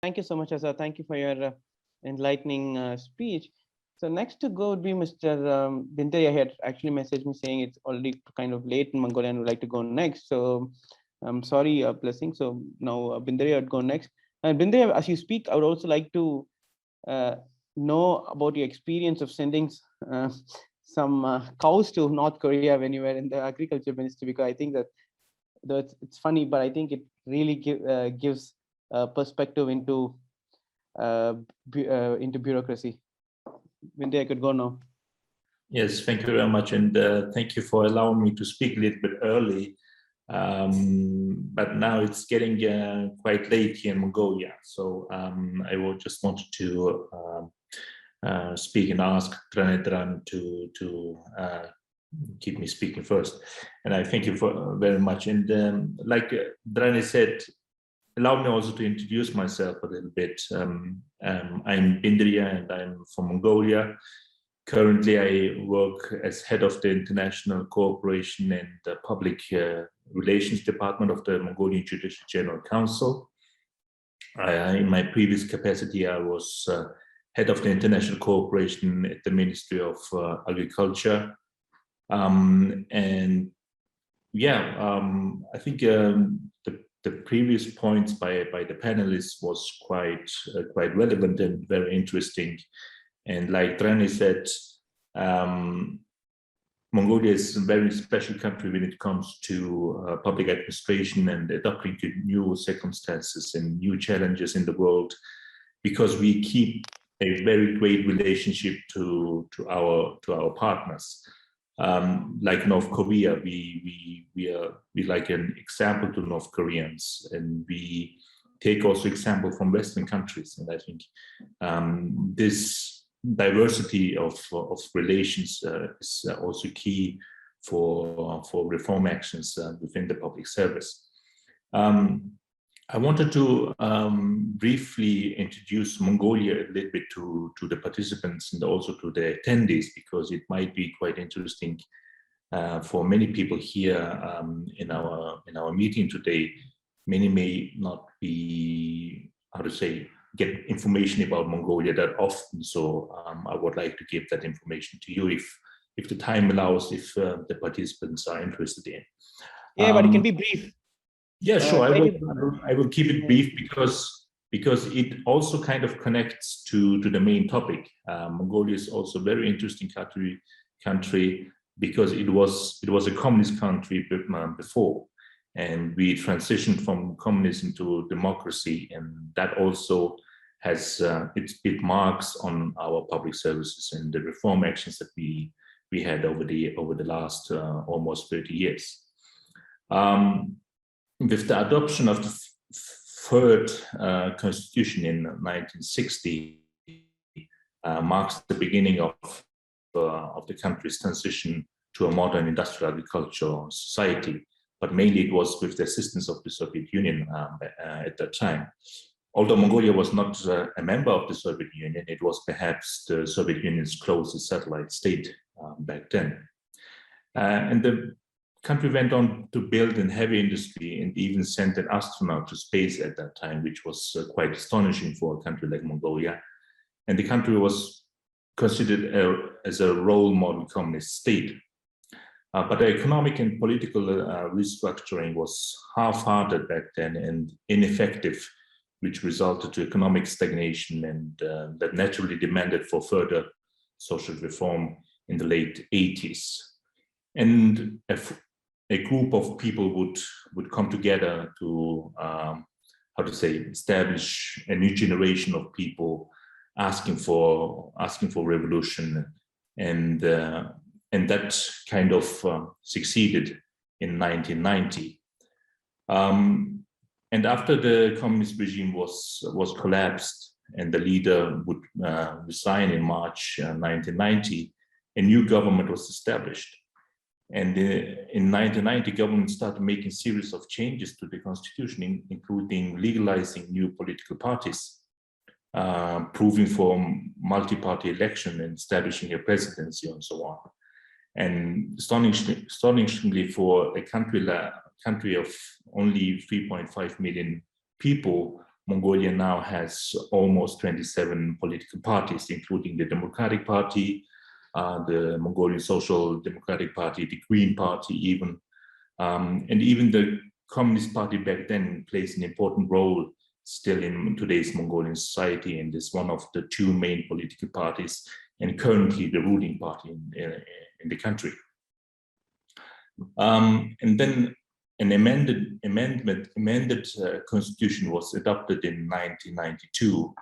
Thank you so much, Azhar. Thank you for your enlightening speech. So next to go would be Mr. Binderiya. Had actually messaged me saying it's already kind of late in Mongolia and would like to go next. So I'm sorry, Blessing. So now Binderiya would go next. And Binderiya, as you speak, I would also like to know about your experience of sending some cows to North Korea when you were in the agriculture ministry, because I think that though it's funny, but I think it really gives perspective into bureaucracy. Vindy, I could go now. Yes, thank you very much, and thank you for allowing me to speak a little bit early. But now it's getting quite late here in Mongolia, so I will just wanted to speak and ask Dranedran to keep me speaking first. And I thank you for very much. And like Drane said, allow me also to introduce myself a little bit. I'm Binderiya and I'm from Mongolia. Currently, I work as head of the International Cooperation and Public Relations Department of the Mongolian Judicial General Council. In my previous capacity, I was head of the international cooperation at the Ministry of Agriculture. And yeah, I think the previous points by the panelists was quite relevant and very interesting. And like Drani said, Mongolia is a very special country when it comes to public administration and adapting to new circumstances and new challenges in the world, because we keep a very great relationship to our partners. Like North Korea, we like an example to North Koreans, and we take also example from Western countries. And I think this diversity of relations is also key for reform actions within the public service. I wanted to briefly introduce Mongolia a little bit to the participants and also to the attendees, because it might be quite interesting for many people here in our meeting today. Many may not be, how to say, get information about Mongolia that often. So I would like to give that information to you if the time allows, if the participants are interested in. Yeah, but it can be brief. Yeah, sure. I will keep it brief because it also kind of connects to the main topic. Mongolia is also a very interesting country because it was a communist country before, and we transitioned from communism to democracy, and that also has its marks on our public services and the reform actions that we had over the last almost 30 years. With the adoption of the third constitution in 1960, marks the beginning of the country's transition to a modern industrial agricultural society. But mainly it was with the assistance of the Soviet Union at that time. Although Mongolia was not a member of the Soviet Union, it was perhaps the Soviet Union's closest satellite state back then. And the country went on to build in heavy industry and even sent an astronaut to space at that time, which was quite astonishing for a country like Mongolia. And the country was considered as a role model communist state. But the economic and political restructuring was half-hearted back then and ineffective, which resulted to economic stagnation, and that naturally demanded for further social reform in the late 80s. And a group of people would come together to, how to say, establish a new generation of people asking for revolution, and that kind of succeeded in 1990. And after the communist regime was collapsed and the leader would resign in March 1990, a new government was established. And in 1990, government started making a series of changes to the constitution, including legalizing new political parties, proving for multi-party election and establishing a presidency and so on. And astonishingly for a country of only 3.5 million people, Mongolia now has almost 27 political parties, including the Democratic Party, the Mongolian Social Democratic Party, the Green Party even, and even the Communist Party back then plays an important role still in today's Mongolian society, and is one of the two main political parties and currently the ruling party in the country. And then an amended constitution was adopted in 1992,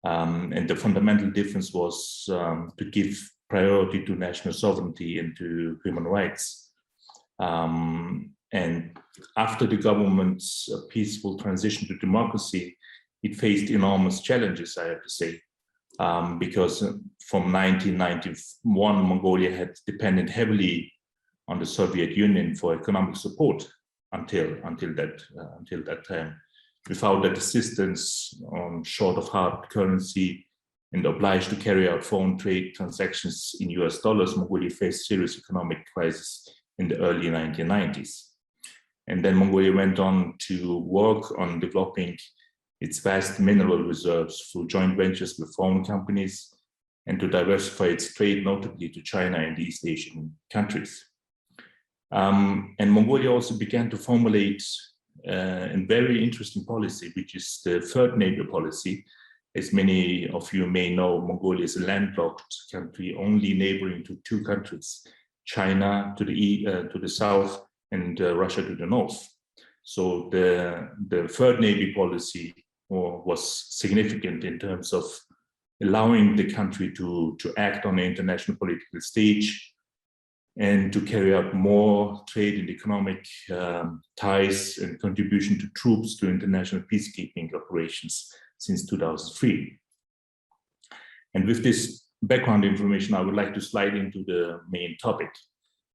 and the fundamental difference was to give priority to national sovereignty and to human rights. And after the government's peaceful transition to democracy, it faced enormous challenges, I have to say, because from 1991, Mongolia had depended heavily on the Soviet Union for economic support until that time. Without that assistance, short of hard currency and obliged to carry out foreign trade transactions in US dollars, Mongolia faced serious economic crisis in the early 1990s. And then Mongolia went on to work on developing its vast mineral reserves through joint ventures with foreign companies and to diversify its trade, notably to China and East Asian countries. And Mongolia also began to formulate a very interesting policy, which is the third neighbor policy. As many of you may know, Mongolia is a landlocked country, only neighboring to two countries, China to the south and Russia to the north. So the third neighbor policy was significant in terms of allowing the country to act on the international political stage and to carry out more trade and economic ties and contribution to troops to international peacekeeping operations since 2003. And with this background information, I would like to slide into the main topic.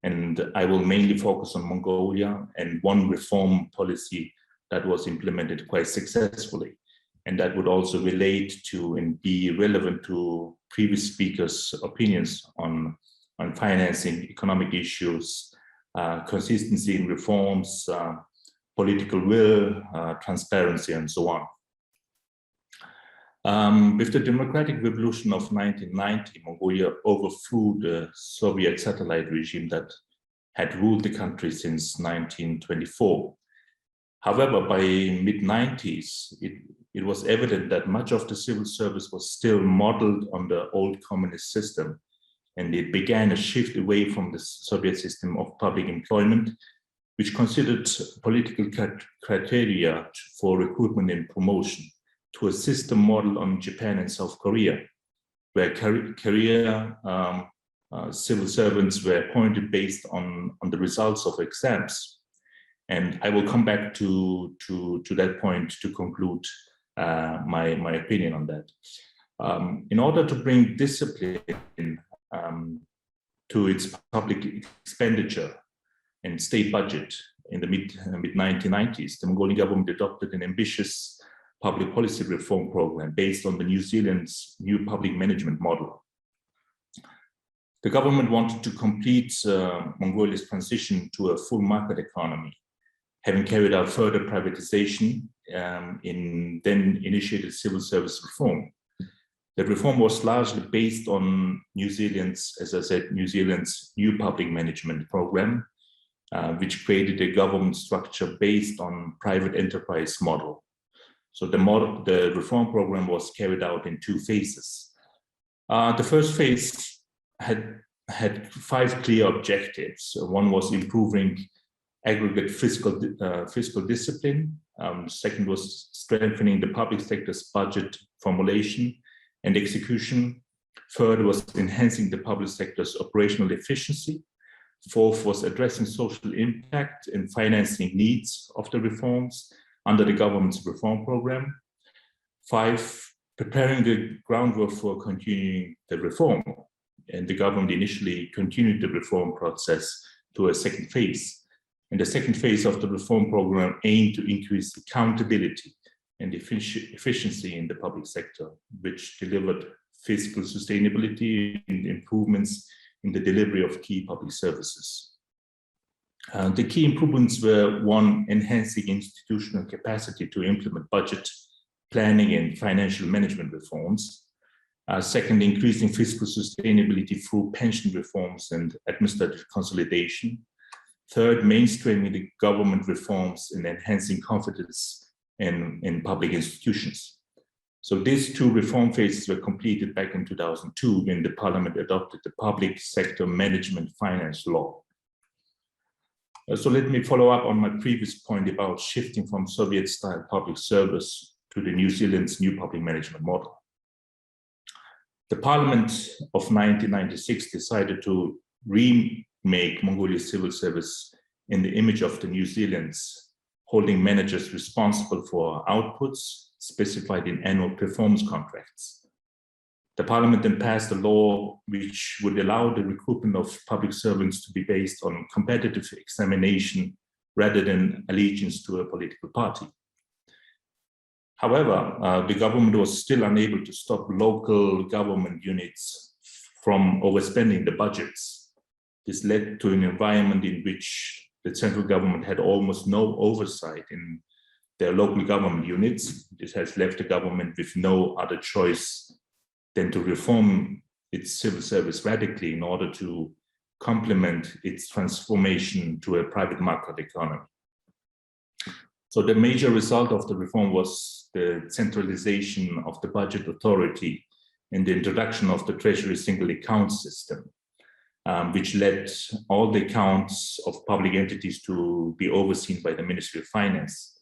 And I will mainly focus on Mongolia and one reform policy that was implemented quite successfully. And that would also relate to and be relevant to previous speakers' opinions on financing, economic issues, consistency in reforms, political will, transparency, and so on. With the democratic revolution of 1990, Mongolia overthrew the Soviet satellite regime that had ruled the country since 1924. However, by mid-90s, it was evident that much of the civil service was still modeled on the old communist system, and it began a shift away from the Soviet system of public employment, which considered political criteria for recruitment and promotion, to a system model on Japan and South Korea, where career civil servants were appointed based on the results of exams. And I will come back to that point to conclude my opinion on that. In order to bring discipline to its public expenditure and state budget in the mid-1990s, the Mongolian government adopted an ambitious public policy reform program based on the New Zealand's new public management model. The government wanted to complete Mongolia's transition to a full market economy, having carried out further privatization in then initiated civil service reform. The reform was largely based on New Zealand's, as I said, New Zealand's new public management program, which created a government structure based on private enterprise model. So the reform program was carried out in two phases. The first phase had 5 clear objectives. One was improving aggregate fiscal discipline. Second was strengthening the public sector's budget formulation and execution. Third was enhancing the public sector's operational efficiency. Fourth was addressing social impact and financing needs of the reforms under the government's reform program. 5, preparing the groundwork for continuing the reform. And the government initially continued the reform process to a second phase. And the second phase of the reform program aimed to increase accountability and efficiency in the public sector, which delivered fiscal sustainability and improvements in the delivery of key public services. The key improvements were: 1, enhancing institutional capacity to implement budget planning and financial management reforms. Second, increasing fiscal sustainability through pension reforms and administrative consolidation. Third, mainstreaming the government reforms and enhancing confidence in public institutions. So these two reform phases were completed back in 2002 when the parliament adopted the Public Sector Management Finance Law. So let me follow up on my previous point about shifting from Soviet-style public service to the New Zealand's new public management model. The Parliament of 1996 decided to remake Mongolia's civil service in the image of the New Zealand's, holding managers responsible for outputs specified in annual performance contracts. The Parliament then passed a law which would allow the recruitment of public servants to be based on competitive examination rather than allegiance to a political party. However, the government was still unable to stop local government units from overspending the budgets. This led to an environment in which the central government had almost no oversight in their local government units. This has left the government with no other choice than to reform its civil service radically in order to complement its transformation to a private market economy. So the major result of the reform was the centralization of the budget authority and the introduction of the Treasury single account system, which led all the accounts of public entities to be overseen by the Ministry of Finance.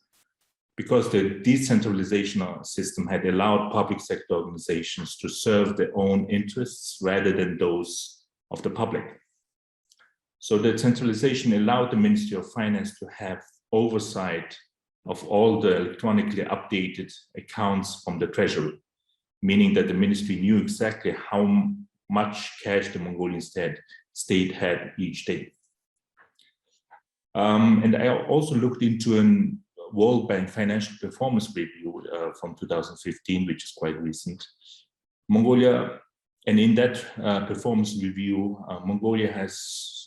Because the decentralization system had allowed public sector organizations to serve their own interests rather than those of the public. So the centralization allowed the Ministry of Finance to have oversight of all the electronically updated accounts from the Treasury, meaning that the ministry knew exactly how much cash the Mongolian state had each day. And I also looked into a World Bank financial performance review from 2015, which is quite recent. Mongolia, and in that performance review, Mongolia has,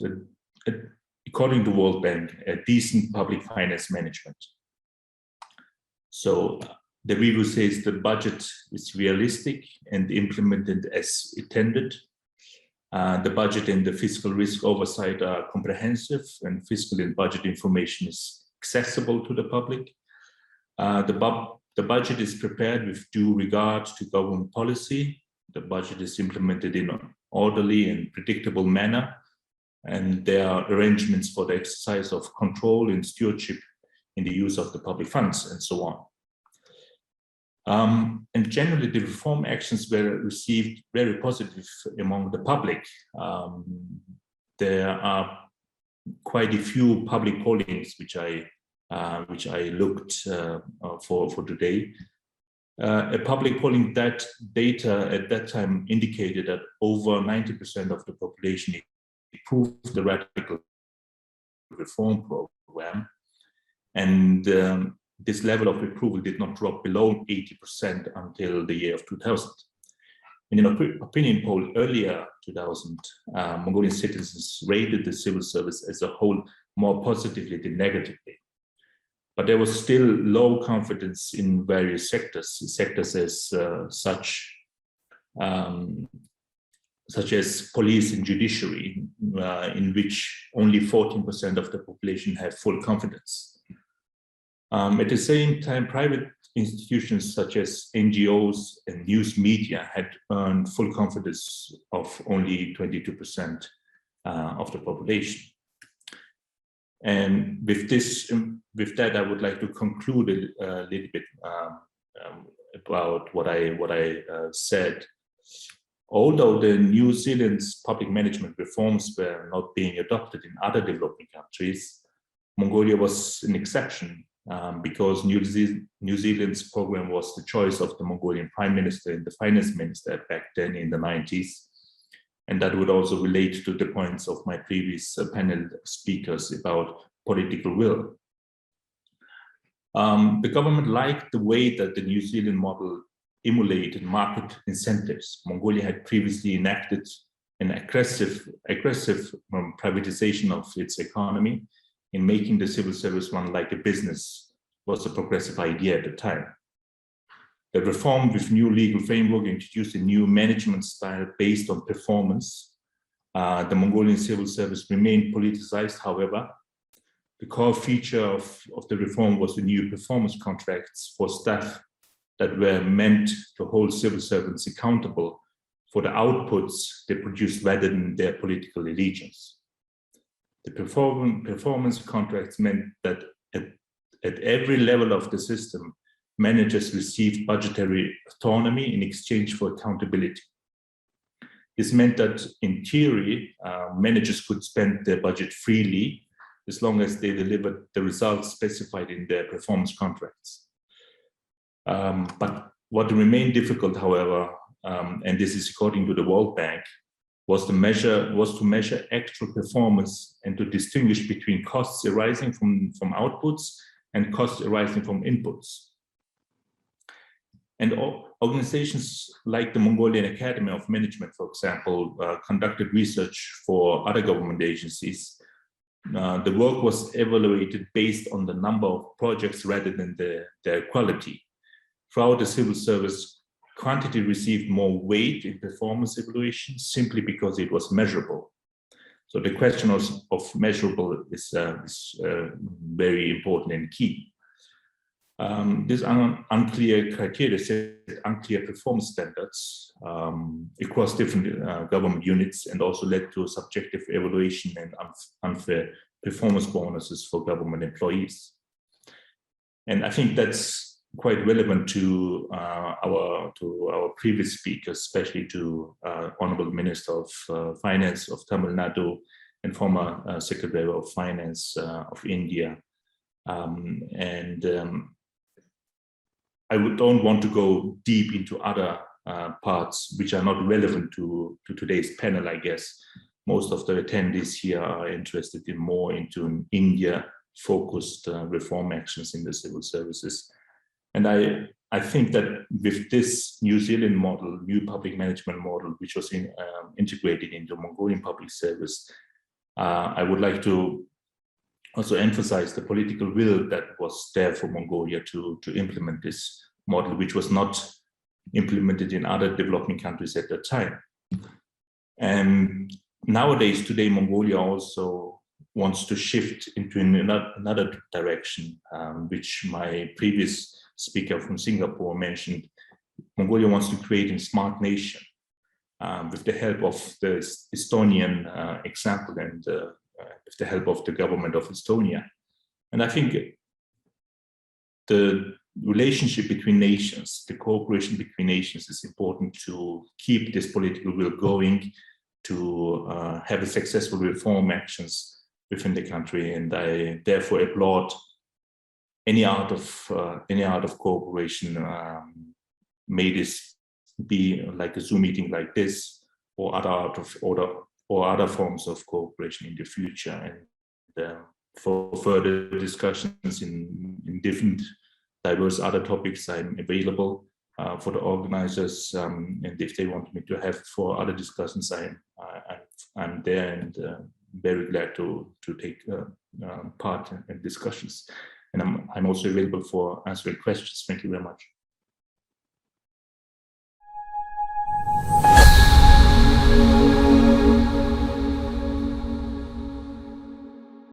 according to World Bank, a decent public finance management. So the review says the budget is realistic and implemented as intended. The budget and the fiscal risk oversight are comprehensive, and fiscal and budget information is accessible to the public. The budget is prepared with due regard to government policy. The budget is implemented in an orderly and predictable manner, and there are arrangements for the exercise of control and stewardship in the use of the public funds, and so on. And generally, the reform actions were received very positive among the public. There are quite a few public pollings which I looked for today. A public polling that data at that time indicated that over 90% of the population approved the radical reform program, and this level of approval did not drop below 80% until the year of 2000. In an opinion poll earlier 2000, Mongolian citizens rated the civil service as a whole more positively than negatively. But there was still low confidence in various sectors as such as police and judiciary, in which only 14% of the population had full confidence. At the same time, private institutions such as NGOs and news media had earned full confidence of only 22% of the population. And with that, I would like to conclude a little bit about what I said. Although the New Zealand's public management reforms were not being adopted in other developing countries, Mongolia was an exception because New Zealand's program was the choice of the Mongolian Prime Minister and the Finance Minister back then in the 90s. And that would also relate to the points of my previous panel speakers about political will. The government liked the way that the New Zealand model emulated market incentives. Mongolia had previously enacted an aggressive privatization of its economy, in making the civil service run like a business was a progressive idea at the time. The reform with new legal framework introduced a new management style based on performance. The Mongolian civil service remained politicized, however. The core feature of the reform was the new performance contracts for staff that were meant to hold civil servants accountable for the outputs they produced rather than their political allegiance. The performance contracts meant that at every level of the system, managers received budgetary autonomy in exchange for accountability. This meant that, in theory, managers could spend their budget freely as long as they delivered the results specified in their performance contracts. But what remained difficult, however, and this is according to the World Bank, was to measure actual performance and to distinguish between costs arising from outputs and costs arising from inputs. And organizations like the Mongolian Academy of Management, for example, conducted research for other government agencies. The work was evaluated based on the number of projects rather than their quality. Throughout the civil service, quantity received more weight in performance evaluation simply because it was measurable. So the question of measurable is very important and key. This unclear criteria set unclear performance standards across different government units and also led to subjective evaluation and unfair performance bonuses for government employees. And I think that's quite relevant to our previous speakers, especially to Honorable Minister of Finance of Tamil Nadu and former Secretary of Finance of India. I don't want to go deep into other parts which are not relevant to today's panel, I guess. Most of the attendees here are interested in more into an India-focused reform actions in the civil services. And I think that with this New Zealand model, new public management model, which was integrated into Mongolian public service, I would like to also emphasize the political will that was there for Mongolia to implement this model, which was not implemented in other developing countries at that time. And nowadays, today, Mongolia also wants to shift into another direction, which my previous speaker from Singapore mentioned. Mongolia wants to create a smart nation with the help of the Estonian example and with the help of the government of Estonia. And I think the relationship between nations, the cooperation between nations is important to keep this political will going, to have a successful reform actions within the country. And I therefore applaud any art of cooperation, may this be like a Zoom meeting like this, or other forms of cooperation in the future. And for further discussions in different diverse other topics, I'm available for the organizers. And if they want me to have for other discussions, I'm there and very glad to take part in discussions. And I'm also available for answering questions. Thank you very much.